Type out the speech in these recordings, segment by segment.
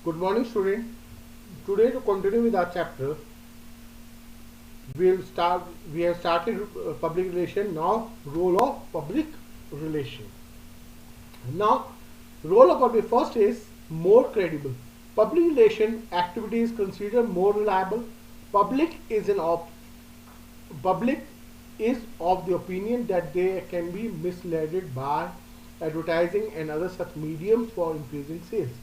Good morning, student. Today, to continue with our chapter, we have started public relation. Now, role of public relation. Now, role of public first is more credible. Public relation activity is considered more reliable. Public is an op Public is of the opinion that they can be misled by advertising and other such mediums for increasing sales.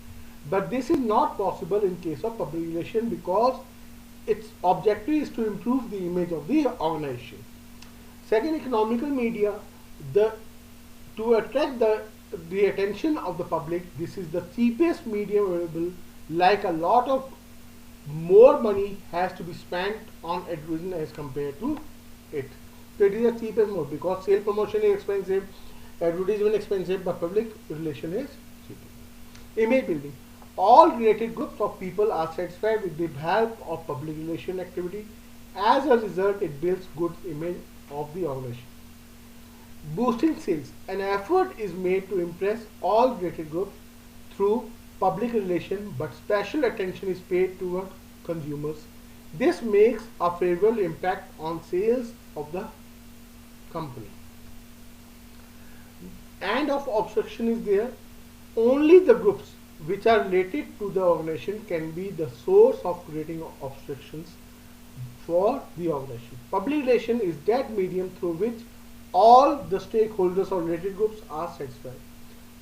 But this is not possible in case of public relation because its objective is to improve the image of the organization. Second, economical media, the to attract the attention of the public, this is the cheapest medium available. Like a lot of more money has to be spent on advertising as compared to it. So it is the cheapest mode because sale promotion is expensive, advertisement expensive, but public relation is cheaper. Image building. All related groups of people are satisfied with the help of public relation activity. As a result, it builds good image of the organization. Boosting sales. An effort is made to impress all related groups through public relation, but special attention is paid toward consumers. This makes a favorable impact on sales of the company. And of obstruction is there. Only the groups which are related to the organization can be the source of creating obstructions for the organization. Public relation is that medium through which all the stakeholders or related groups are satisfied.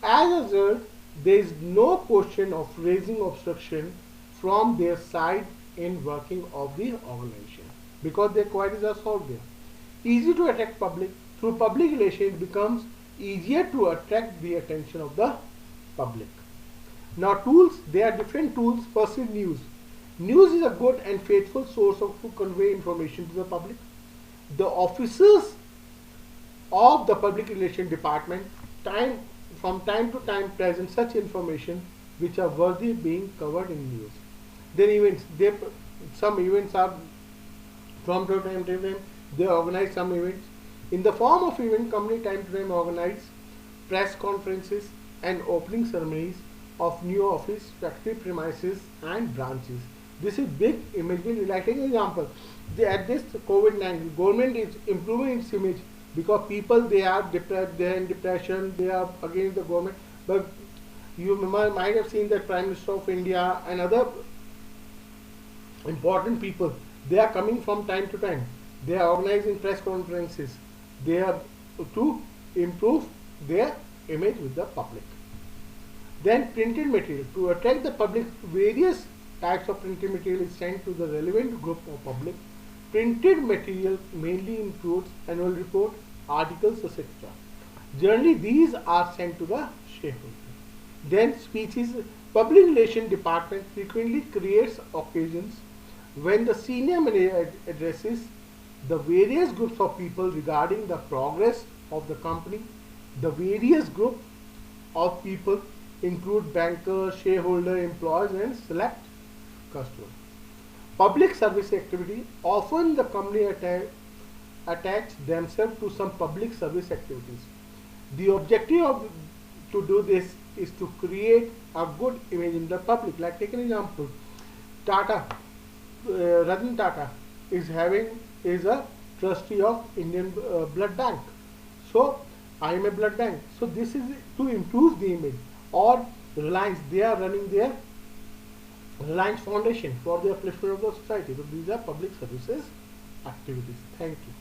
As a result, there is no question of raising obstruction from their side in working of the organization because their queries are solved there. Easy to attract public. Through public relation, it becomes easier to attract the attention of the public. Now tools, there are different tools. First is news. News is a good and faithful source of to convey information to the public. The officers of the public relation department from time to time present such information which are worthy being covered in news. Then events, some events are from time to time they organize some events. In the form of event, company time to time organize press conferences and opening ceremonies of new office, factory premises and branches. This is big image building. Like take an example, at this COVID-19, government is improving its image because people they are depressed, they are in depression, they are against the government. But you might have seen that Prime Minister of India and other important people, they are coming from time to time. They are organizing press conferences. They are to improve their image with the public. Then printed material. To attract the public, various types of printed material is sent to the relevant group of public. Printed material mainly includes annual report, articles, etc. Generally, these are sent to the shareholder. Then speeches. Public relation department frequently creates occasions when the senior manager addresses the various groups of people regarding the progress of the company. The various group of people include bankers, shareholder, employees and select customers. Public service activity. Often the company attach themselves to some public service activities. The objective of to do this is to create a good image in the public. Like take an example, Tata, Ratan Tata is a trustee of Indian Blood Bank. So I am a blood bank. So this is to improve the image. Or Reliance, they are running their Reliance Foundation for the upliftment of the society. So these are public services activities. Thank you.